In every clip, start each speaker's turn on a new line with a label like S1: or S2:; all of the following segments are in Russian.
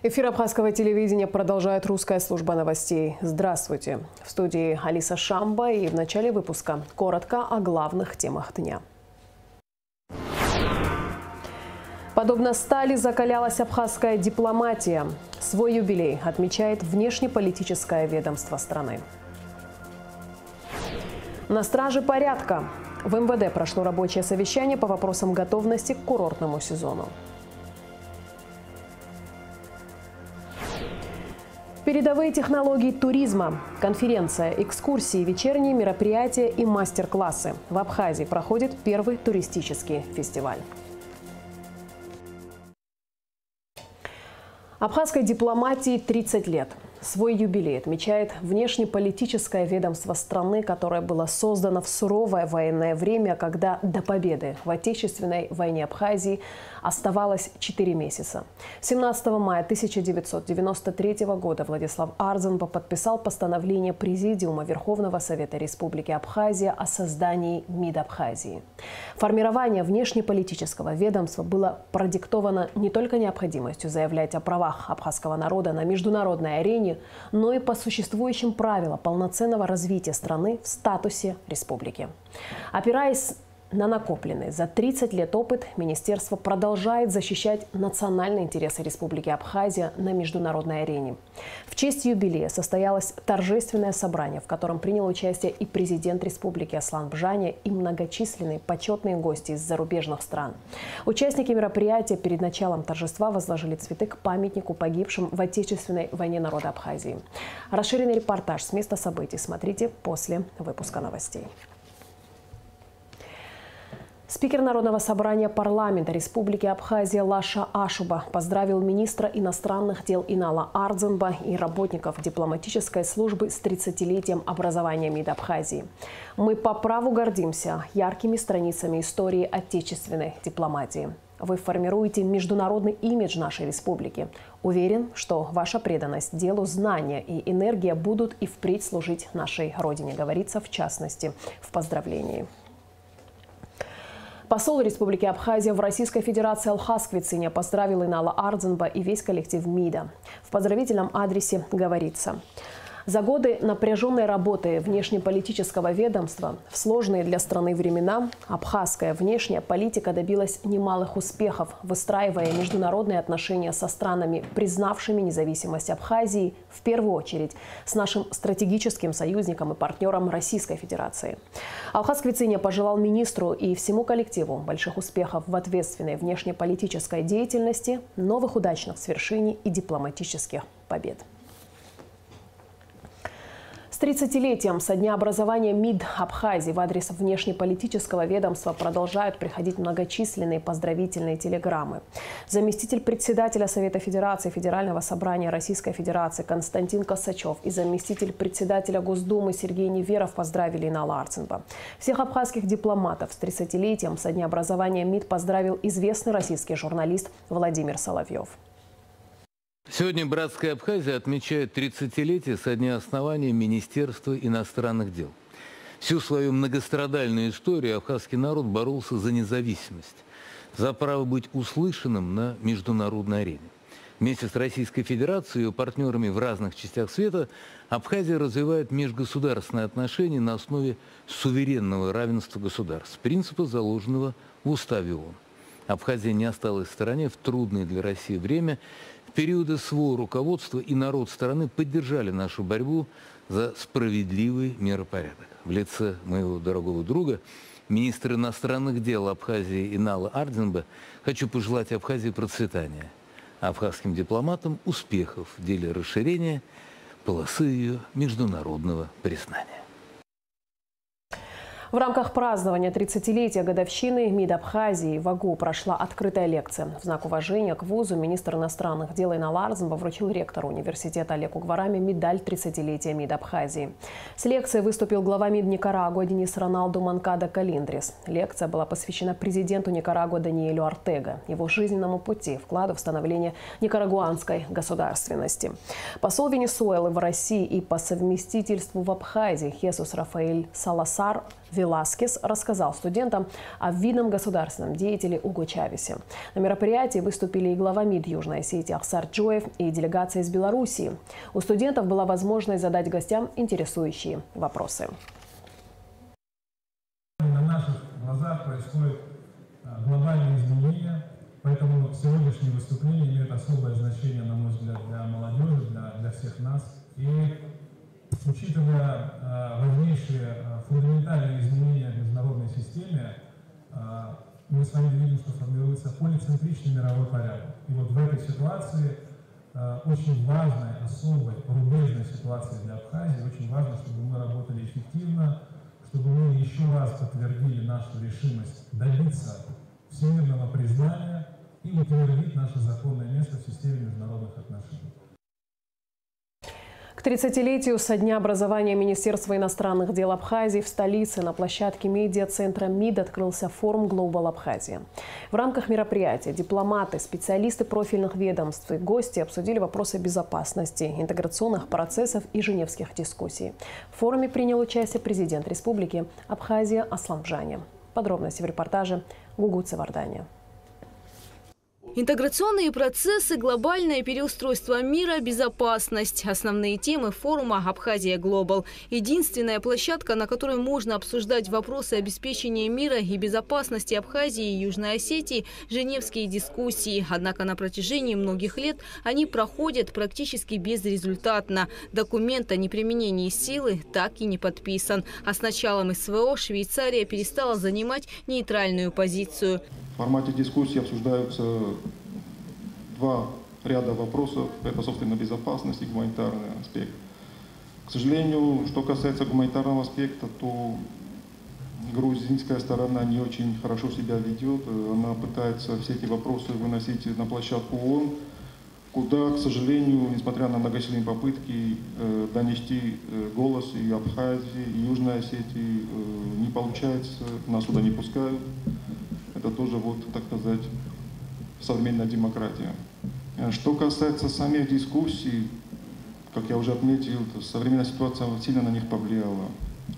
S1: Эфир абхазского телевидения продолжает русская служба новостей. Здравствуйте. В студии Алиса Шамба, и в начале выпуска коротко о главных темах дня. Подобно стали закалялась абхазская дипломатия. Свой юбилей отмечает внешнеполитическое ведомство страны. На страже порядка. В МВД прошло рабочее совещание по вопросам готовности к курортному сезону. Передовые технологии туризма, конференция, экскурсии, вечерние мероприятия и мастер-классы. В Абхазии проходит первый туристический фестиваль. Абхазской дипломатии 30 лет. Свой юбилей отмечает внешнеполитическое ведомство страны, которое было создано в суровое военное время, когда до победы в Отечественной войне Абхазии оставалось 4 месяца. 17 мая 1993 года Владислав Арзенба подписал постановление Президиума Верховного Совета Республики Абхазия о создании МИД Абхазии. Формирование внешнеполитического ведомства было продиктовано не только необходимостью заявлять о правах абхазского народа на международной арене, но и по существующим правилам полноценного развития страны в статусе республики. Опираясь на накопленный за 30 лет опыт, министерство продолжает защищать национальные интересы Республики Абхазия на международной арене. В честь юбилея состоялось торжественное собрание, в котором принял участие и президент Республики Аслан Бжаня, и многочисленные почетные гости из зарубежных стран. Участники мероприятия перед началом торжества возложили цветы к памятнику погибшим в Отечественной войне народа Абхазии. Расширенный репортаж с места событий смотрите после выпуска новостей. Спикер Народного собрания парламента Республики Абхазия Лаша Ашуба поздравил министра иностранных дел Инала Арзенба и работников дипломатической службы с 30-летием образования МИД Абхазии. Мы по праву гордимся яркими страницами истории отечественной дипломатии. Вы формируете международный имидж нашей республики. Уверен, что ваша преданность делу, знания и энергия будут и впредь служить нашей родине, говорится в частности в поздравлении. Посол Республики Абхазия в Российской Федерации Алхас Квициня поздравил Инала Арзенба и весь коллектив МИДа. В поздравительном адресе говорится: за годы напряженной работы внешнеполитического ведомства в сложные для страны времена абхазская внешняя политика добилась немалых успехов, выстраивая международные отношения со странами, признавшими независимость Абхазии, в первую очередь с нашим стратегическим союзником и партнером Российской Федерации. Алхас Квициня пожелал министру и всему коллективу больших успехов в ответственной внешнеполитической деятельности, новых удачных свершений и дипломатических побед. С 30-летием со дня образования МИД Абхазии в адрес внешнеполитического ведомства продолжают приходить многочисленные поздравительные телеграммы. Заместитель председателя Совета Федерации Федерального собрания Российской Федерации Константин Косачев и заместитель председателя Госдумы Сергей Неверов поздравили Инала Арзенба. Всех абхазских дипломатов с 30-летием со дня образования МИД поздравил известный российский журналист Владимир Соловьев.
S2: Сегодня братская Абхазия отмечает 30-летие со дня основания Министерства иностранных дел. Всю свою многострадальную историю абхазский народ боролся за независимость, за право быть услышанным на международной арене. Вместе с Российской Федерацией и ее партнерами в разных частях света Абхазия развивает межгосударственные отношения на основе суверенного равенства государств, принципа, заложенного в Уставе ООН. Абхазия не осталась в стороне в трудное для России время. В периоды СВО руководство и народ страны поддержали нашу борьбу за справедливый миропорядок. В лице моего дорогого друга, министра иностранных дел Абхазии Инала Арзенба, хочу пожелать Абхазии процветания, а абхазским дипломатам успехов в деле расширения полосы ее международного признания.
S1: В рамках празднования 30-летия годовщины МИД Абхазии в АГУ прошла открытая лекция. В знак уважения к вузу министр иностранных дел Инал Арзенба вручил ректору университета Олегу Гвараме медаль 30-летия МИД Абхазии. С лекцией выступил глава МИД Никарагуа Денис Роналду Манкадо Калиндрис. Лекция была посвящена президенту Никарагуа Даниэлю Ортега, его жизненному пути, вкладу в становление никарагуанской государственности. Посол Венесуэлы в России и по совместительству в Абхазии Хесус Рафаэль Саласар вел Веласкес рассказал студентам о видном государственном деятеле Уго Чавесе. На мероприятии выступили и глава МИД Южной Осетии Ахсар Джоев, и делегация из Белоруссии. У студентов была возможность задать гостям интересующие вопросы.
S3: На наших глазах происходят глобальные изменения, поэтому сегодняшнее выступление имеет особое значение, на мой взгляд, для молодежи, для всех нас. И учитывая важнейшие фундаментальные изменения в международной системе, мы с вами видим, что формируется полицентричный мировой порядок. И вот в этой ситуации, очень важной, особой, рубежной ситуации для Абхазии, очень важно, чтобы мы работали эффективно, чтобы мы еще раз подтвердили нашу решимость добиться всемирного признания и утвердить наше законное место в системе международных отношений.
S1: К 30-летию со дня образования Министерства иностранных дел Абхазии в столице на площадке медиа-центра МИД открылся форум «Глобал Абхазия». В рамках мероприятия дипломаты, специалисты профильных ведомств и гости обсудили вопросы безопасности, интеграционных процессов и женевских дискуссий. В форуме принял участие президент Республики Абхазия Аслан Бжани. Подробности в репортаже Гугут Савардания.
S4: Интеграционные процессы, глобальное переустройство мира, безопасность. Основные темы форума «Абхазия Глобал». Единственная площадка, на которой можно обсуждать вопросы обеспечения мира и безопасности Абхазии и Южной Осетии – женевские дискуссии. Однако на протяжении многих лет они проходят практически безрезультатно. Документ о неприменении силы так и не подписан. А с началом СВО Швейцария перестала занимать нейтральную позицию.
S5: В формате дискуссии обсуждаются два ряда вопросов. Это, собственно, безопасность и гуманитарный аспект. К сожалению, что касается гуманитарного аспекта, то грузинская сторона не очень хорошо себя ведет. Она пытается все эти вопросы выносить на площадку ООН, куда, к сожалению, несмотря на многочисленные попытки донести голос и Абхазии, и Южной Осетии, не получается, нас туда не пускают. Это тоже, вот, так сказать, современная демократия. Что касается самих дискуссий, как я уже отметил, современная ситуация сильно на них повлияла.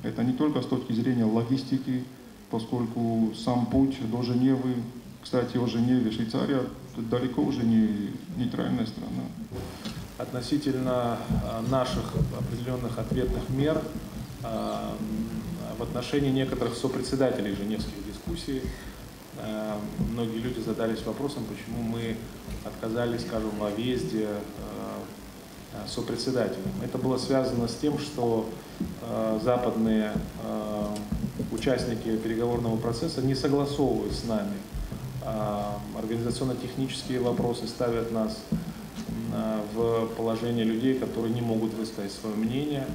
S5: Это не только с точки зрения логистики, поскольку сам путь до Женевы, кстати, о Женеве, Швейцария, далеко уже не нейтральная страна.
S6: Относительно наших определенных ответных мер в отношении некоторых сопредседателей женевских дискуссий, многие люди задались вопросом, почему мы отказались, скажем, во въезде сопредседателям. Это было связано с тем, что западные участники переговорного процесса не согласовывают с нами организационно-технические вопросы, ставят нас в положение людей, которые не могут высказать свое мнение.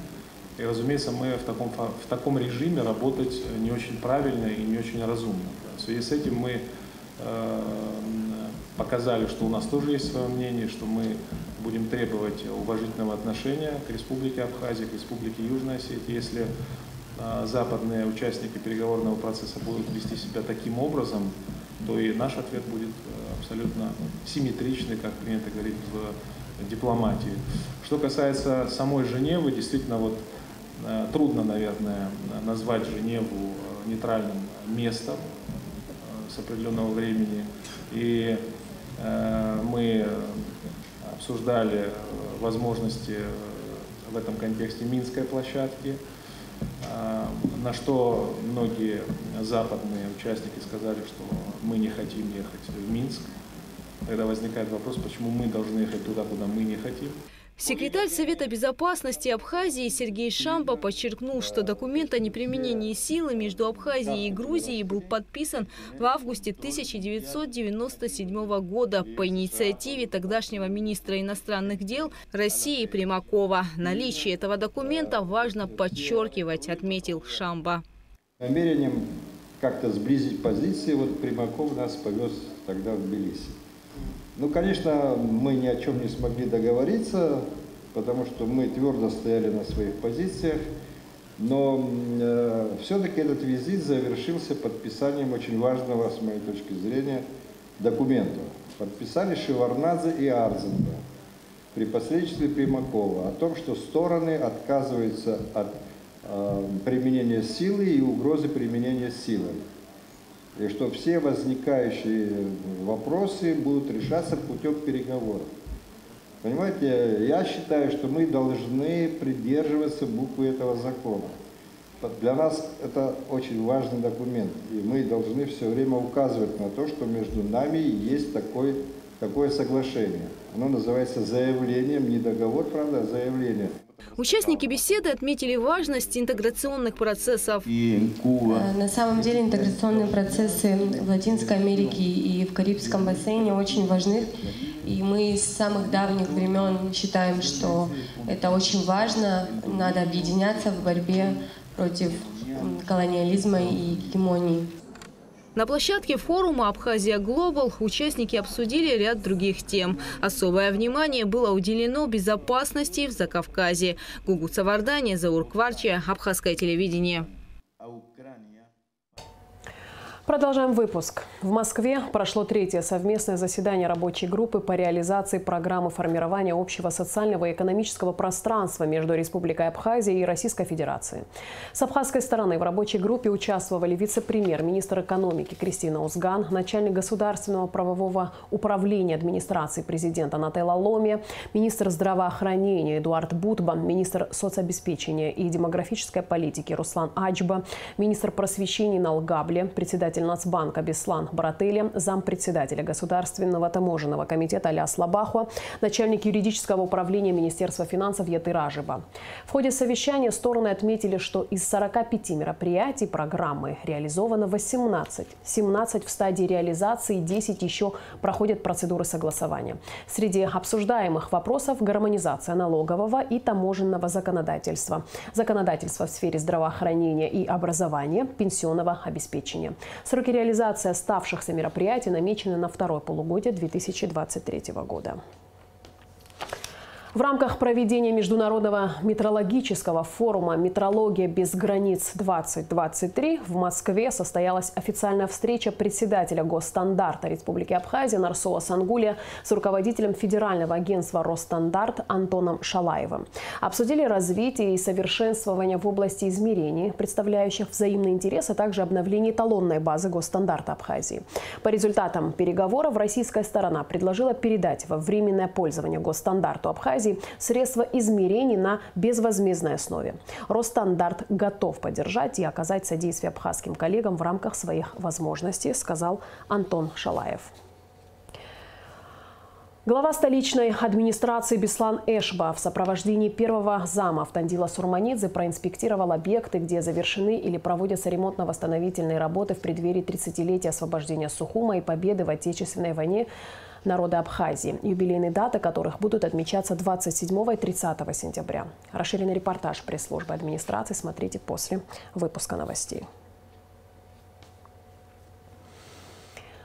S6: И, разумеется, мы в таком режиме работать не очень правильно и не очень разумно. В связи с этим мы показали, что у нас тоже есть свое мнение, что мы будем требовать уважительного отношения к Республике Абхазия, к Республике Южная Осетия. Если западные участники переговорного процесса будут вести себя таким образом, то и наш ответ будет абсолютно симметричный, как принято говорить в дипломатии. Что касается самой Женевы, действительно, вот трудно, наверное, назвать Женеву нейтральным местом с определенного времени. И мы обсуждали возможности в этом контексте Минской площадки, на что многие западные участники сказали, что мы не хотим ехать в Минск. Тогда возникает вопрос, почему мы должны ехать туда, куда мы не хотим.
S4: Секретарь Совета безопасности Абхазии Сергей Шамба подчеркнул, что документ о неприменении силы между Абхазией и Грузией был подписан в августе 1997 года по инициативе тогдашнего министра иностранных дел России Примакова. Наличие этого документа важно подчеркивать, отметил Шамба.
S7: Намерением как-то сблизить позиции, вот Примаков нас повез тогда в Тбилиси. Ну, конечно, мы ни о чем не смогли договориться, потому что мы твердо стояли на своих позициях, но все-таки этот визит завершился подписанием очень важного, с моей точки зрения, документа. Подписали Шеварднадзе и Арзенберг при посредничестве Примакова о том, что стороны отказываются от применения силы и угрозы применения силы. И что все возникающие вопросы будут решаться путем переговоров. Понимаете, я считаю, что мы должны придерживаться буквы этого закона. Для нас это очень важный документ, и мы должны все время указывать на то, что между нами есть такое соглашение. Оно называется заявлением, не договор, правда, а заявление.
S4: Участники беседы отметили важность интеграционных процессов.
S8: На самом деле интеграционные процессы в Латинской Америке и в Карибском бассейне очень важны. И мы с самых давних времен считаем, что это очень важно. Надо объединяться в борьбе против колониализма и гегемонии.
S4: На площадке форума «Абхазия Глобал» участники обсудили ряд других тем. Особое внимание было уделено безопасности в Закавказье. Гугут Савардани, Заур Кварчи, Абхазское телевидение.
S1: Продолжаем выпуск. В Москве прошло третье совместное заседание рабочей группы по реализации программы формирования общего социального и экономического пространства между Республикой Абхазия и Российской Федерацией. С абхазской стороны в рабочей группе участвовали вице-премьер, министр экономики Кристина Узган, начальник государственного правового управления администрации президента Нателла Ломи, министр здравоохранения Эдуард Бутба, министр соцобеспечения и демографической политики Руслан Аджба, министр просвещения Налгабле, председатель Нацбанка Беслан Баратели, зампредседателя Государственного таможенного комитета Аляс Лабахуа, начальник юридического управления Министерства финансов Ятыр Ажиба. В ходе совещания стороны отметили, что из 45 мероприятий программы реализовано 18. 17 в стадии реализации, 10 еще проходят процедуры согласования. Среди обсуждаемых вопросов – гармонизация налогового и таможенного законодательства, законодательство в сфере здравоохранения и образования, пенсионного обеспечения. Сроки реализации оставшихся мероприятий намечены на второе полугодие 2023 года. В рамках проведения Международного метрологического форума «Метрология без границ-2023» в Москве состоялась официальная встреча председателя Госстандарта Республики Абхазия Нарсола Сангулия с руководителем Федерального агентства «Росстандарт» Антоном Шалаевым. Обсудили развитие и совершенствование в области измерений, представляющих взаимный интерес, а также обновление эталонной базы Госстандарта Абхазии. По результатам переговоров российская сторона предложила передать во временное пользование Госстандарту Абхазии средства измерений на безвозмездной основе. Росстандарт готов поддержать и оказать содействие абхазским коллегам в рамках своих возможностей, сказал Антон Шалаев. Глава столичной администрации Беслан Эшба в сопровождении первого зама Автандила Сурманидзе проинспектировал объекты, где завершены или проводятся ремонтно-восстановительные работы в преддверии 30-летия освобождения Сухума и победы в Отечественной войне народа Абхазии, юбилейные даты которых будут отмечаться 27 и 30 сентября. Расширенный репортаж пресс-службы администрации смотрите после выпуска новостей.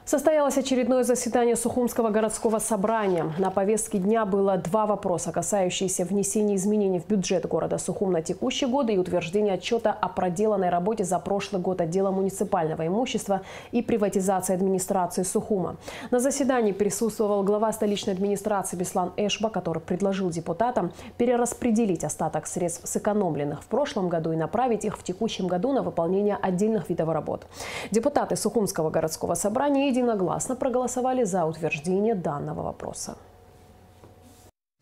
S1: Состоялось очередное заседание Сухумского городского собрания. На повестке дня было два вопроса, касающиеся внесения изменений в бюджет города Сухум на текущий год и утверждения отчета о проделанной работе за прошлый год отдела муниципального имущества и приватизации администрации Сухума. На заседании присутствовал глава столичной администрации Беслан Эшба, который предложил депутатам перераспределить остаток средств, сэкономленных в прошлом году, и направить их в текущем году на выполнение отдельных видов работ. Депутаты Сухумского городского собрания единогласно проголосовали за утверждение данного вопроса.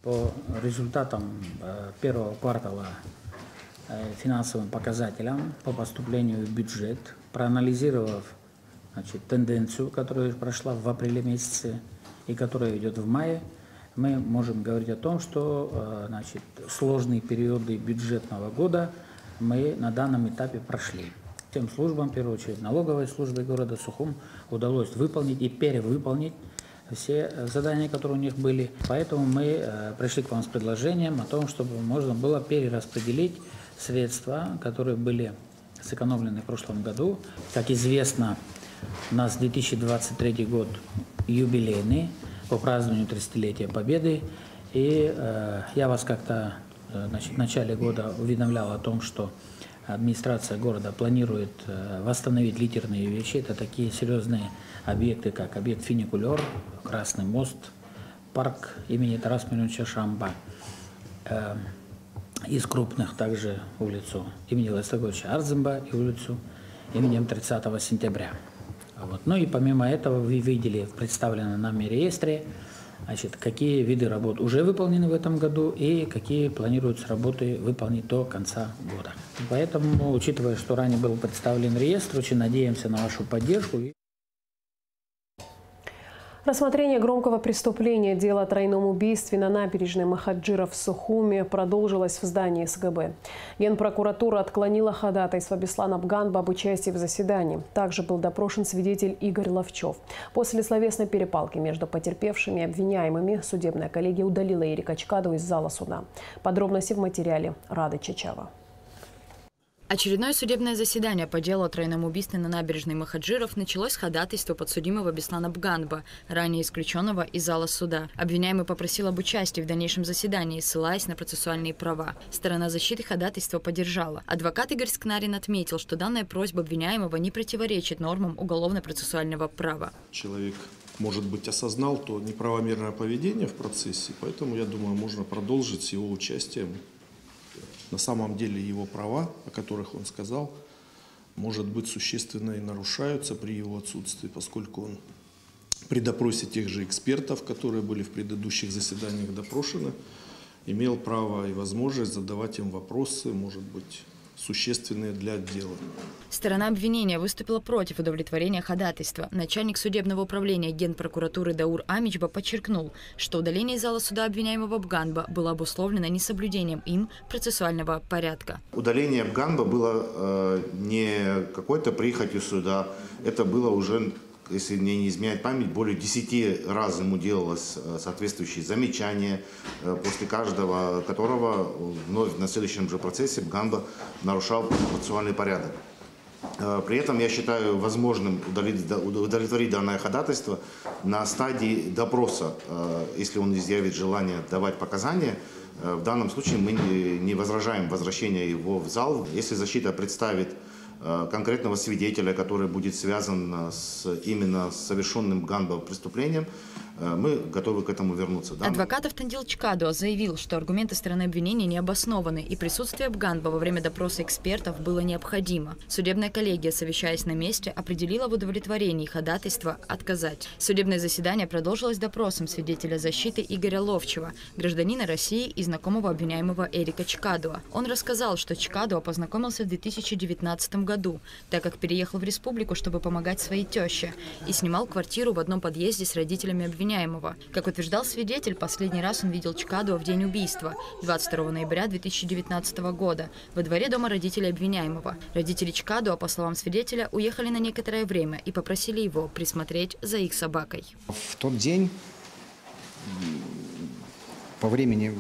S9: По результатам первого квартала финансовым показателям по поступлению в бюджет, проанализировав тенденцию, которая прошла в апреле месяце и которая идет в мае, мы можем говорить о том, что сложные периоды бюджетного года мы на данном этапе прошли. Тем службам, в первую очередь налоговой службе города Сухум, удалось выполнить и перевыполнить все задания, которые у них были. Поэтому мы пришли к вам с предложением о том, чтобы можно было перераспределить средства, которые были сэкономлены в прошлом году. Как известно, у нас 2023 год юбилейный по празднованию 30-летия Победы. И я вас как-то в начале года уведомлял о том, что администрация города планирует восстановить литерные вещи. Это такие серьезные объекты, как объект «Фуникулер», Красный мост, парк имени Тараса Мироновича Шамба. Из крупных также улицу имени Властаковича Арзымба и улицу именем 30 сентября. Вот. Ну и помимо этого вы видели в представленном нами реестре, значит, какие виды работ уже выполнены в этом году и какие планируются работы выполнить до конца года. Поэтому, учитывая, что ранее был представлен реестр, очень надеемся на вашу поддержку.
S1: Рассмотрение громкого преступления дела о тройном убийстве на набережной Махаджира в Сухуми продолжилось в здании СГБ. Генпрокуратура отклонила ходатайство Беслана Бганба об участии в заседании. Также был допрошен свидетель Игорь Ловчев. После словесной перепалки между потерпевшими и обвиняемыми судебная коллегия удалила Эрика Чкаду из зала суда. Подробности в материале Рады Чачава.
S10: Очередное судебное заседание по делу о тройном убийстве на набережной Махаджиров началось с ходатайства подсудимого Беслана Бганба, ранее исключенного из зала суда. Обвиняемый попросил об участии в дальнейшем заседании, ссылаясь на процессуальные права. Сторона защиты ходатайство поддержала. Адвокат Игорь Скнарин отметил, что данная просьба обвиняемого не противоречит нормам уголовно-процессуального права.
S11: Человек, может быть, осознал то неправомерное поведение в процессе, поэтому, я думаю, можно продолжить с его участием. На самом деле его права, о которых он сказал, может быть, существенно и нарушаются при его отсутствии, поскольку он при допросе тех же экспертов, которые были в предыдущих заседаниях допрошены, имел право и возможность задавать им вопросы, может быть, существенные для дела.
S10: Сторона обвинения выступила против удовлетворения ходатайства. Начальник судебного управления Генпрокуратуры Даур Амичба подчеркнул, что удаление из зала суда обвиняемого Бганба было обусловлено несоблюдением им процессуального порядка.
S12: Удаление Бганба было не какой-то прихотью суда, это было уже, если мне не изменяет память, более 10 раз ему делалось соответствующее замечание, после каждого которого вновь на следующем же процессе Бганба нарушал процессуальный порядок. При этом я считаю возможным удовлетворить данное ходатайство на стадии допроса, если он изъявит желание давать показания. В данном случае мы не возражаем возвращение его в зал. Если защита представит конкретного свидетеля, который будет связан именно с совершенным Бганбом преступлением, мы готовы к этому вернуться. Да?
S10: Адвокат Автандил Чкадуа заявил, что аргументы стороны обвинения не обоснованы, и присутствие Бганба во время допроса экспертов было необходимо. Судебная коллегия, совещаясь на месте, определила в удовлетворении ходатайства отказать. Судебное заседание продолжилось допросом свидетеля защиты Игоря Ловчева, гражданина России и знакомого обвиняемого Эрика Чкадуа. Он рассказал, что Чкадуа познакомился в 2019 году, так как переехал в республику, чтобы помогать своей теще, и снимал квартиру в одном подъезде с родителями обвиняемого. Как утверждал свидетель, последний раз он видел Чкадуа в день убийства, 22 ноября 2019 года, во дворе дома родителей обвиняемого. Родители Чкадуа, по словам свидетеля, уехали на некоторое время и попросили его присмотреть за их собакой.
S13: В тот день, по времени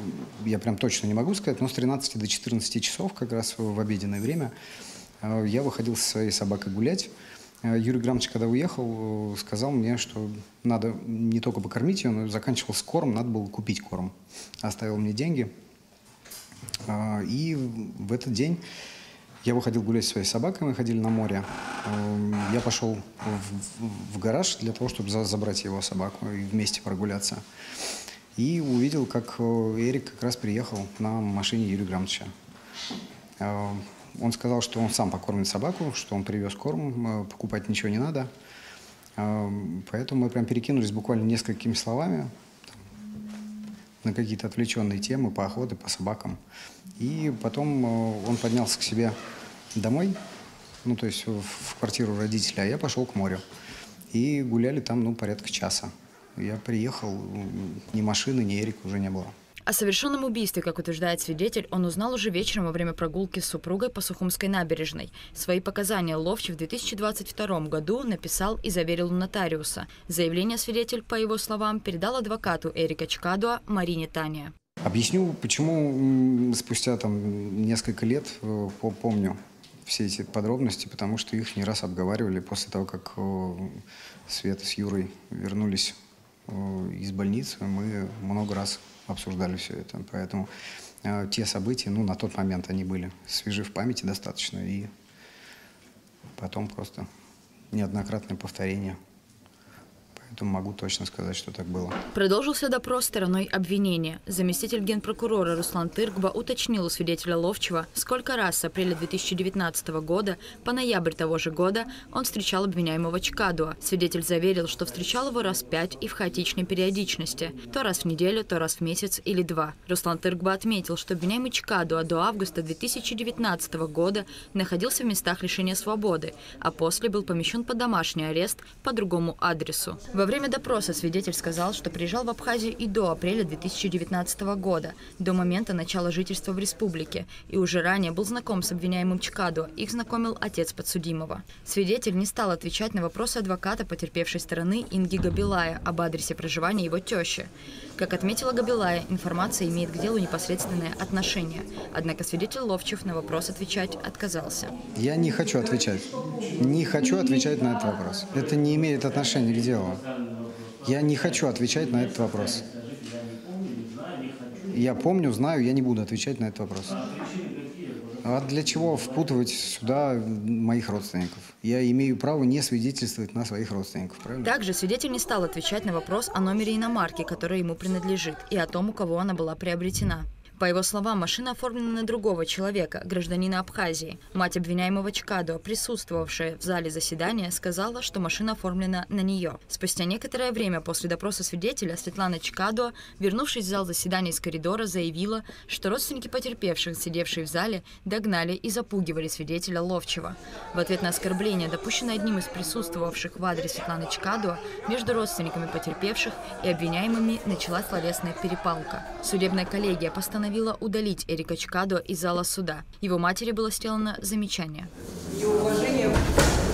S13: я прям точно не могу сказать, но с 13 до 14 часов, как раз в обеденное время, я выходил со своей собакой гулять. Юрий Грамович, когда уехал, сказал мне, что надо не только покормить ее, но и заканчивался корм, надо было купить корм. Оставил мне деньги. И в этот день я выходил гулять со своей собакой, мы ходили на море. Я пошел в гараж для того, чтобы забрать его собаку и вместе прогуляться. И увидел, как Эрик как раз приехал на машине Юрия Грамовича. Он сказал, что он сам покормит собаку, что он привез корм, покупать ничего не надо. Поэтому мы прям перекинулись буквально несколькими словами на какие-то отвлеченные темы по охоте, по собакам. И потом он поднялся к себе домой, ну то есть в квартиру родителей, а я пошел к морю. И гуляли там, порядка часа. Я приехал, ни машины, ни Эрика уже не было.
S10: О совершенном убийстве, как утверждает свидетель, он узнал уже вечером во время прогулки с супругой по Сухумской набережной. Свои показания Ловчев в 2022 году написал и заверил у нотариуса. Заявление свидетель, по его словам, передал адвокату Эрика Чкадуа Марине Тания.
S13: Объясню, почему спустя несколько лет помню все эти подробности, потому что их не раз обговаривали после того, как Света с Юрой вернулись из больницы. Мы много раз обсуждали все это. Поэтому те события, на тот момент они были свежи в памяти достаточно. И потом просто неоднократное повторение. поэтому могу точно сказать, что так было.
S10: Продолжился допрос стороной обвинения. Заместитель генпрокурора Руслан Тыркба уточнил у свидетеля Ловчева, сколько раз с апреля 2019 года по ноябрь того же года он встречал обвиняемого Чкадуа. Свидетель заверил, что встречал его раз 5 и в хаотичной периодичности. То раз в неделю, то раз в месяц или 2. Руслан Тыркба отметил, что обвиняемый Чкадуа до августа 2019 года находился в местах лишения свободы, а после был помещен под домашний арест по другому адресу. Во время допроса свидетель сказал, что приезжал в Абхазию и до апреля 2019 года, до момента начала жительства в республике, и уже ранее был знаком с обвиняемым Чкадуа, их знакомил отец подсудимого. Свидетель не стал отвечать на вопросы адвоката потерпевшей стороны Инги Габилая об адресе проживания его тещи. Как отметила Габилая, информация имеет к делу непосредственное отношение, однако свидетель Ловчев на вопрос отвечать отказался.
S13: Я не хочу отвечать. Не хочу отвечать на этот вопрос. Это не имеет отношения к делу. Я не хочу отвечать на этот вопрос. Я помню, знаю, я не буду отвечать на этот вопрос. А для чего впутывать сюда моих родственников? Я имею право не свидетельствовать на своих родственников, правильно?
S10: Также свидетель не стал отвечать на вопрос о номере иномарки, которая ему принадлежит, и о том, у кого она была приобретена. По его словам, машина оформлена на другого человека, гражданина Абхазии. Мать обвиняемого Чкадуа, присутствовавшая в зале заседания, сказала, что машина оформлена на нее. Спустя некоторое время после допроса свидетеля Светлана Чкадуа, вернувшись в зал заседания из коридора, заявила, что родственники потерпевших, сидевшие в зале, догнали и запугивали свидетеля Ловчева. В ответ на оскорбление, допущенное одним из присутствовавших в адрес Светланы Чкадуа, между родственниками потерпевших и обвиняемыми началась словесная перепалка. Судебная коллегия постановила удалить Эрика Чкадуа из зала суда. Его матери было сделано замечание.
S14: Ее уважение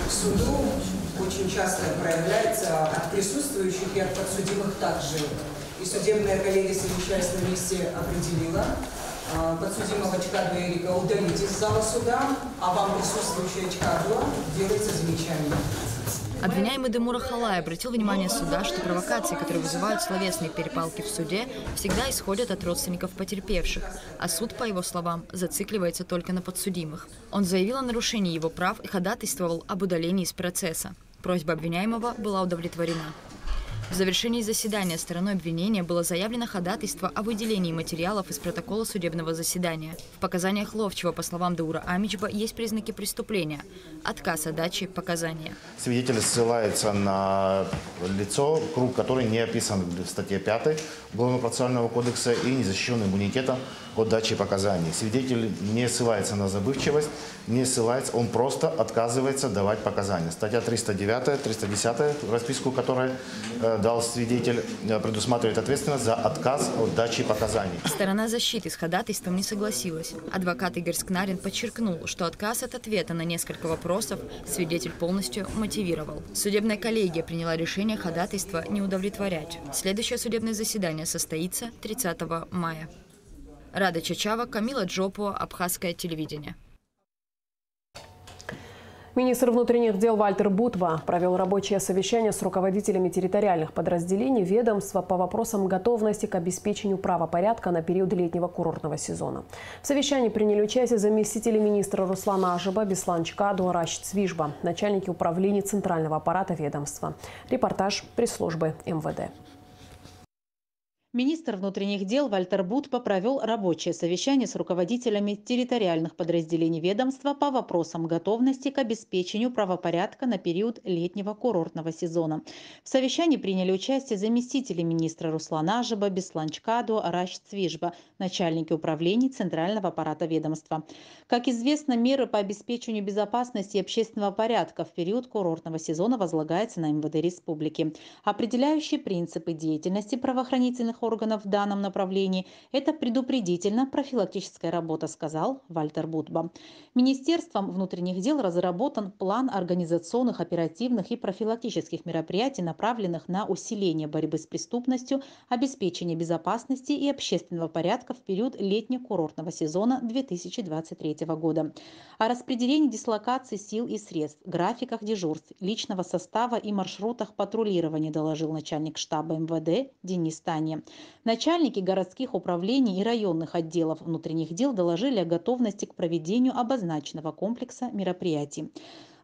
S14: к суду очень часто проявляется от присутствующих и от подсудимых также. И судебная коллегия, совещаясь на месте, определила подсудимого Чкадуа Эрика удалить из зала суда, а вам, присутствующая Чкадуа, делается замечание.
S10: Обвиняемый Демура Халай обратил внимание суда, что провокации, которые вызывают словесные перепалки в суде, всегда исходят от родственников потерпевших, а суд, по его словам, зацикливается только на подсудимых. Он заявил о нарушении его прав и ходатайствовал об удалении из процесса. Просьба обвиняемого была удовлетворена. В завершении заседания стороной обвинения было заявлено ходатайство о выделении материалов из протокола судебного заседания. В показаниях Ловчева, по словам Даура Амичба, есть признаки преступления – отказ от дачи показания.
S12: Свидетель ссылается на лицо, круг, который не описан в статье 5 Уголовно-процессуального кодекса и не защищен иммунитетом от дачи показаний. Свидетель не ссылается на забывчивость, не ссылается, он просто отказывается давать показания. Статья 309, 310, расписку, которую дал свидетель, предусматривает ответственность за отказ от дачи показаний.
S10: Сторона защиты с ходатайством не согласилась. Адвокат Игорь Скнарин подчеркнул, что отказ от ответа на несколько вопросов свидетель полностью мотивировал. Судебная коллегия приняла решение ходатайства не удовлетворять. Следующее судебное заседание состоится 30 мая. Рада Чачава, Камила Джопуа, Абхазское телевидение.
S1: Министр внутренних дел Вальтер Бутба провел рабочее совещание с руководителями территориальных подразделений ведомства по вопросам готовности к обеспечению правопорядка на период летнего курортного сезона. В совещании приняли участие заместители министра Руслана Ажиба, Беслан Чкадуа, Рашид Цвижба, начальники управлений центрального аппарата ведомства. Репортаж пресс-службы МВД.
S15: Министр внутренних дел Вальтер Бутба провел рабочее совещание с руководителями территориальных подразделений ведомства по вопросам готовности к обеспечению правопорядка на период летнего курортного сезона. В совещании приняли участие заместители министра Руслана Ажиба, Беслан Чкадуа, Рашид Цвижба, начальники управлений центрального аппарата ведомства. Как известно, меры по обеспечению безопасности и общественного порядка в период курортного сезона возлагаются на МВД Республики. Определяющие принципы деятельности правоохранительных органов в данном направлении – это предупредительно-профилактическая работа, сказал Вальтер Бутба. Министерством внутренних дел разработан план организационных, оперативных и профилактических мероприятий, направленных на усиление борьбы с преступностью, обеспечение безопасности и общественного порядка в период летнего-курортного сезона 2023 года. О распределении дислокации сил и средств, графиках дежурств, личного состава и маршрутах патрулирования доложил начальник штаба МВД Денис Таня. Начальники городских управлений и районных отделов внутренних дел доложили о готовности к проведению обозначенного комплекса мероприятий.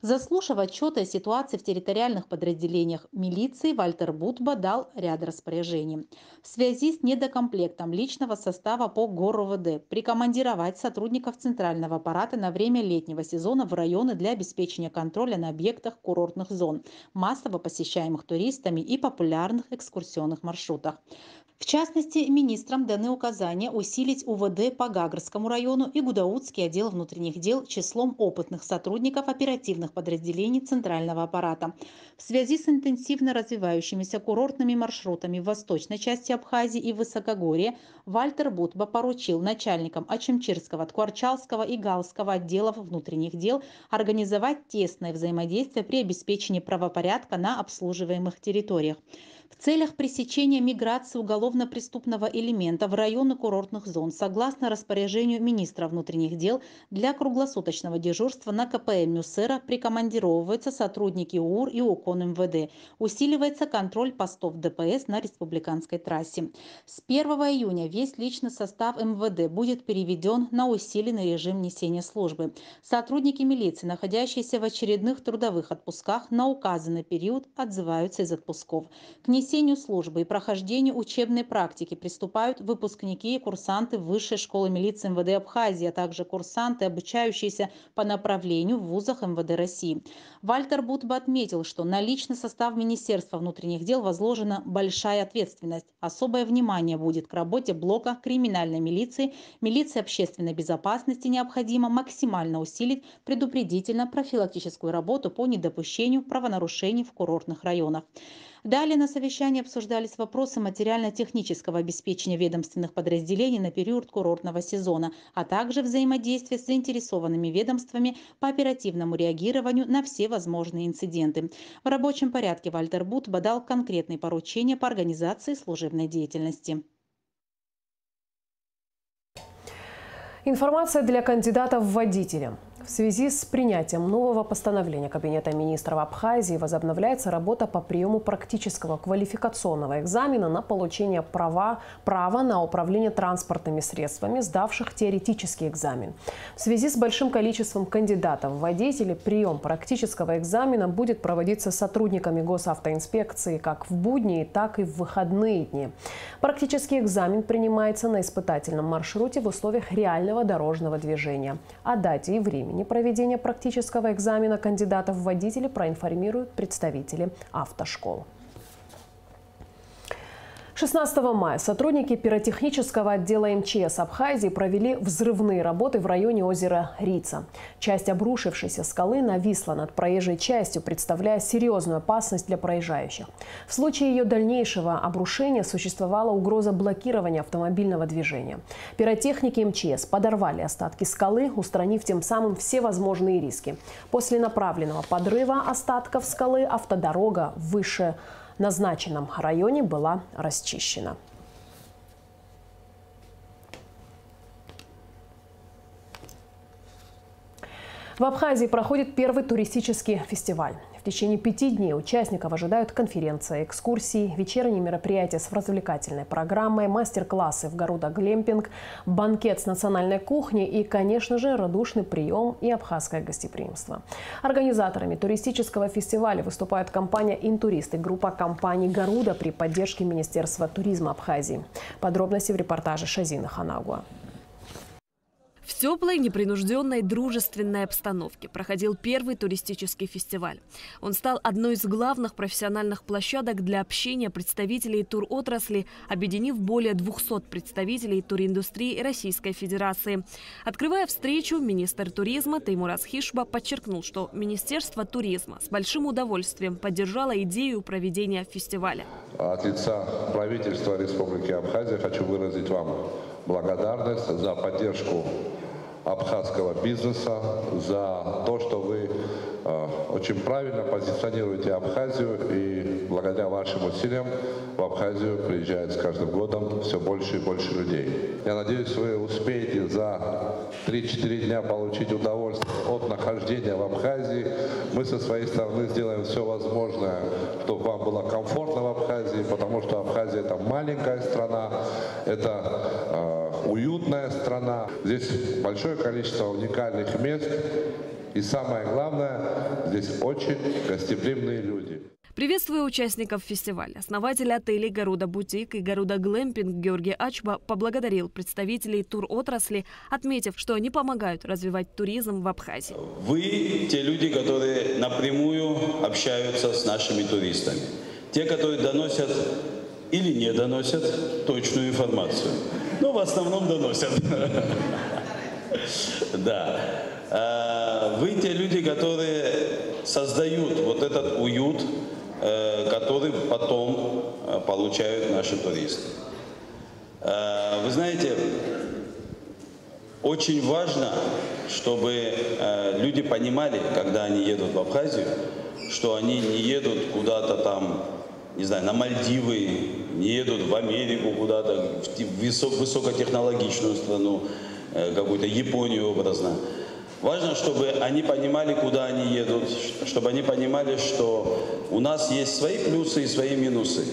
S15: Заслушав отчеты о ситуации в территориальных подразделениях милиции, Вальтер Будба дал ряд распоряжений. В связи с недокомплектом личного состава по ГОР-ОВД прикомандировать сотрудников центрального аппарата на время летнего сезона в районы для обеспечения контроля на объектах курортных зон, массово посещаемых туристами и популярных экскурсионных маршрутах. В частности, министрам даны указания усилить УВД по Гагрскому району и Гудаутский отдел внутренних дел числом опытных сотрудников оперативных подразделений центрального аппарата. В связи с интенсивно развивающимися курортными маршрутами в восточной части Абхазии и Высокогорья Вальтер Будба поручил начальникам Ачимчирского, Ткварчалского и Галского отделов внутренних дел организовать тесное взаимодействие при обеспечении правопорядка на обслуживаемых территориях. В целях пресечения миграции уголовно-преступного элемента в районы курортных зон, согласно распоряжению министра внутренних дел, для круглосуточного дежурства на КПМ Мюссера прикомандировываются сотрудники УУР и ОКОН МВД. Усиливается контроль постов ДПС на республиканской трассе. С 1 июня весь личный состав МВД будет переведен на усиленный режим несения службы. Сотрудники милиции, находящиеся в очередных трудовых отпусках, на указанный период отзываются из отпусков. К несению службы и прохождению учебной практики приступают выпускники и курсанты Высшей школы милиции МВД Абхазии, а также курсанты, обучающиеся по направлению в вузах МВД России. Вальтер Будба отметил, что на личный состав Министерства внутренних дел возложена большая ответственность. Особое внимание будет к работе блока криминальной милиции, милиции общественной безопасности необходимо максимально усилить предупредительно-профилактическую работу по недопущению правонарушений в курортных районах. Далее на совещании обсуждались вопросы материально-технического обеспечения ведомственных подразделений на период курортного сезона, а также взаимодействия с заинтересованными ведомствами по оперативному реагированию на все возможные инциденты. В рабочем порядке Вальтер Будба дал конкретные поручения по организации служебной деятельности.
S1: Информация для кандидатов в водители. В связи с принятием нового постановления Кабинета министров Абхазии возобновляется работа по приему практического квалификационного экзамена на получение права на управление транспортными средствами, сдавших теоретический экзамен. В связи с большим количеством кандидатов в водители прием практического экзамена будет проводиться сотрудниками госавтоинспекции как в будние, так и в выходные дни. Практический экзамен принимается на испытательном маршруте в условиях реального дорожного движения. О дате и времени проведения практического экзамена кандидатов в водители проинформируют представители автошкол. 16 мая сотрудники пиротехнического отдела МЧС Абхазии провели взрывные работы в районе озера Рица. Часть обрушившейся скалы нависла над проезжей частью, представляя серьезную опасность для проезжающих. В случае ее дальнейшего обрушения существовала угроза блокирования автомобильного движения. Пиротехники МЧС подорвали остатки скалы, устранив тем самым все возможные риски. После направленного подрыва остатков скалы автодорога в вышеназначенном районе была расчищена. В Абхазии проходит первый туристический фестиваль. В течение 5 дней участников ожидают конференции, экскурсии, вечерние мероприятия с развлекательной программой, мастер-классы в Гаруда-глемпинг, банкет с национальной кухней и, конечно же, радушный прием и абхазское гостеприимство. Организаторами туристического фестиваля выступает компания «Интурист» и группа компаний «Гаруда» при поддержке Министерства туризма Абхазии. Подробности в репортаже Шазины Ханагуа.
S16: В теплой, непринужденной, дружественной обстановке проходил первый туристический фестиваль. Он стал одной из главных профессиональных площадок для общения представителей туротрасли, объединив более 200 представителей туриндустрии Российской Федерации. Открывая встречу, министр туризма Теймураз Хишба подчеркнул, что Министерство туризма с большим удовольствием поддержало идею проведения фестиваля.
S17: От лица правительства Республики Абхазия хочу выразить вам благодарность за поддержку абхазского бизнеса, за то, что вы очень правильно позиционируете Абхазию, и благодаря вашим усилиям в Абхазию приезжает с каждым годом все больше и больше людей. Я надеюсь, вы успеете за 3-4 дня получить удовольствие от нахождения в Абхазии. Мы со своей стороны сделаем все возможное, чтобы вам было комфортно в Абхазии, потому что Абхазия – это маленькая страна, это уютная страна. Здесь большое количество уникальных мест, И самое главное, здесь очень гостеприимные люди.
S16: Приветствуя участников фестиваля, основатель отелей «Гаруда Бутик» и «Гаруда Глэмпинг» Георгий Ачба поблагодарил представителей туротрасли, отметив, что они помогают развивать туризм в Абхазии.
S18: Вы те люди, которые напрямую общаются с нашими туристами. Те, которые доносят или не доносят точную информацию. Но в основном доносят. Да. Вы те люди, которые создают вот этот уют, который потом получают наши туристы. Вы знаете, очень важно, чтобы люди понимали, когда они едут в Абхазию, что они не едут куда-то там, не знаю, на Мальдивы, не едут в Америку куда-то, в высокотехнологичную страну, какую-то Японию образно. Важно, чтобы они понимали, куда они едут, чтобы они понимали, что у нас есть свои плюсы и свои минусы.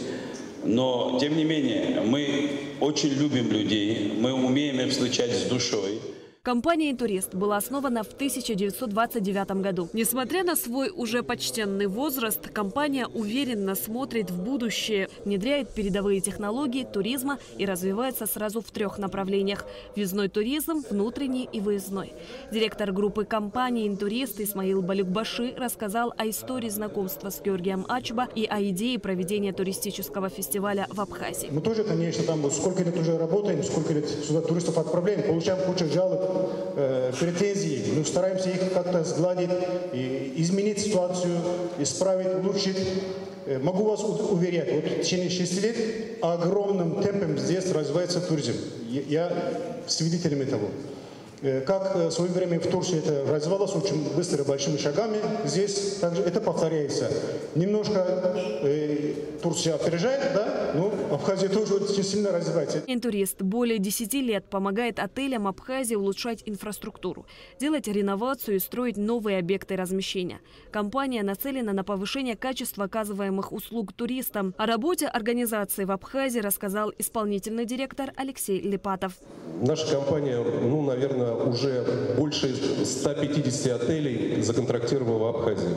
S18: Но, тем не менее, мы очень любим людей, мы умеем их встречать с душой.
S16: Компания «Интурист» была основана в 1929 году. Несмотря на свой уже почтенный возраст, компания уверенно смотрит в будущее, внедряет передовые технологии туризма и развивается сразу в 3 направлениях – въездной туризм, внутренний и выездной. Директор группы компании «Интурист» Исмаил Балюкбаши рассказал о истории знакомства с Георгием Ачба и о идее проведения туристического фестиваля в Абхазии.
S19: Мы тоже, конечно, там сколько лет уже работаем, сколько лет сюда туристов отправляем, получаем кучу жалоб, претензий, мы стараемся их как-то сгладить, и изменить ситуацию, исправить, улучшить. Могу вас уверять, вот в течение 6 лет огромным темпом здесь развивается туризм. Я свидетелем этого. Как в свое время в Турции это развивалось очень быстро, большими шагами, здесь также это повторяется. Немножко Турция опережает, да, но Абхазия тоже очень сильно развивается.
S16: «Интурист» более 10 лет помогает отелям Абхазии улучшать инфраструктуру, делать реновацию и строить новые объекты размещения. Компания нацелена на повышение качества оказываемых услуг туристам. О работе организации в Абхазии рассказал исполнительный директор Алексей Липатов.
S20: Наша компания, наверное, уже больше 150 отелей законтрактировала в Абхазии.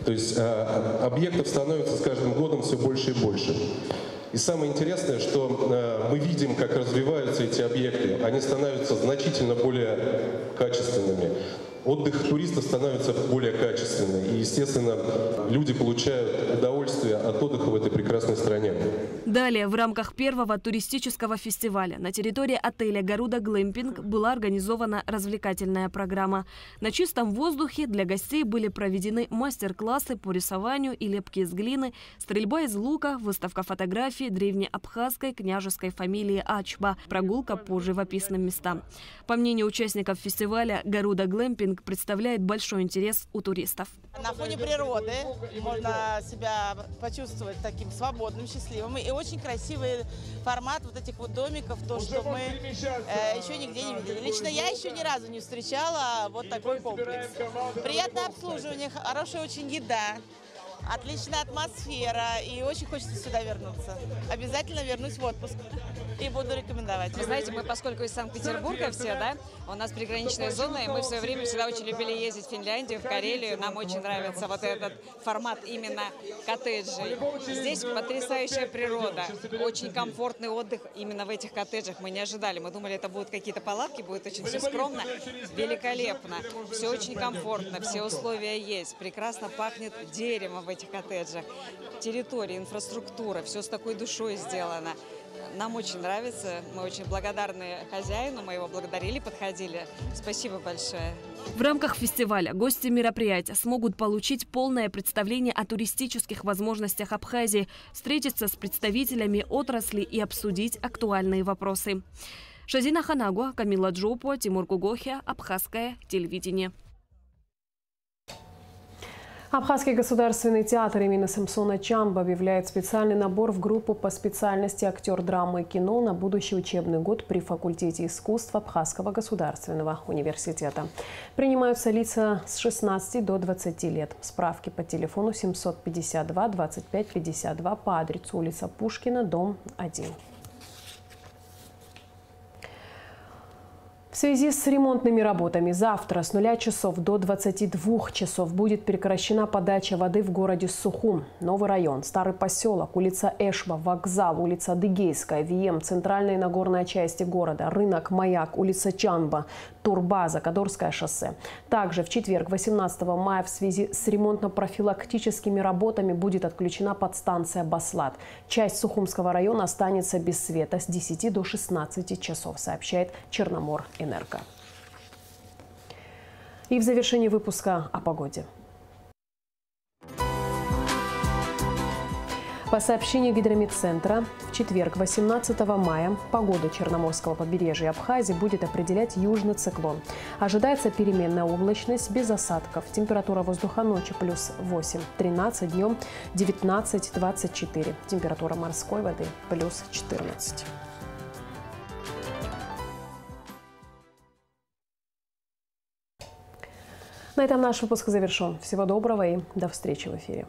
S20: То есть объектов становится с каждым годом все больше и больше. И самое интересное, что мы видим, как развиваются эти объекты. Они становятся значительно более качественными. Отдых туристов становится более качественным. И, естественно, люди получают удовольствие от отдыха в этой прекрасной стране.
S16: Далее, в рамках первого туристического фестиваля на территории отеля «Гаруда Глэмпинг» была организована развлекательная программа. На чистом воздухе для гостей были проведены мастер-классы по рисованию и лепке из глины, стрельба из лука, выставка фотографий древнеабхазской княжеской фамилии Ачба, прогулка по живописным местам. По мнению участников фестиваля, «Гаруда Глэмпинг» представляет большой интерес у туристов.
S21: На фоне природы можно себя почувствовать таким свободным, счастливым. И очень красивый формат вот этих вот домиков, то, что мы еще нигде не видели. Лично я еще ни разу не встречала вот такой комплекс. Приятное обслуживание, хорошая очень еда. Отличная атмосфера, и очень хочется сюда вернуться. Обязательно вернусь в отпуск и буду рекомендовать.
S22: Вы знаете, мы, поскольку из Санкт-Петербурга все, да, у нас приграничная зона, и мы в свое время всегда очень любили ездить в Финляндию, в Карелию. Нам очень нравится вот этот формат именно коттеджей. Здесь потрясающая природа, очень комфортный отдых именно в этих коттеджах. Мы не ожидали, мы думали, это будут какие-то палатки, будет очень все скромно, великолепно. Все очень комфортно, все условия есть, прекрасно пахнет деревом в этих коттеджах. Территория, инфраструктура, все с такой душой сделано. Нам очень нравится, мы очень благодарны хозяину, мы его благодарили, подходили. Спасибо большое.
S16: В рамках фестиваля гости мероприятия смогут получить полное представление о туристических возможностях Абхазии, встретиться с представителями отрасли и обсудить актуальные вопросы. Шазина Ханагуа, Камила Джопо, Тимур Кугохя, Абхазское телевидение.
S1: Абхазский государственный театр имени Самсона Чамба объявляет специальный набор в группу по специальности актер драмы и кино на будущий учебный год при факультете искусств Абхазского государственного университета. Принимаются лица с 16 до 20 лет. Справки по телефону 752 25 52 по адресу улица Пушкина, дом 1. В связи с ремонтными работами завтра с 0 часов до 22 часов будет прекращена подача воды в городе Сухум. Новый район, Старый поселок, улица Эшба, вокзал, улица Адыгейская, Вием, центральная и нагорная части города, рынок Маяк, улица Чанба, Турбаза, Кадорское шоссе. Также в четверг, 18 мая, в связи с ремонтно-профилактическими работами будет отключена подстанция Баслат. Часть Сухумского района останется без света с 10 до 16 часов, сообщает Черномор Энерго. И в завершении выпуска о погоде. По сообщению Гидрометцентра, в четверг, 18 мая, погоду Черноморского побережья Абхазии будет определять южный циклон. Ожидается переменная облачность без осадков. Температура воздуха ночью плюс 8, 13, днем 19, 24. Температура морской воды плюс 14. На этом наш выпуск завершен. Всего доброго и до встречи в эфире.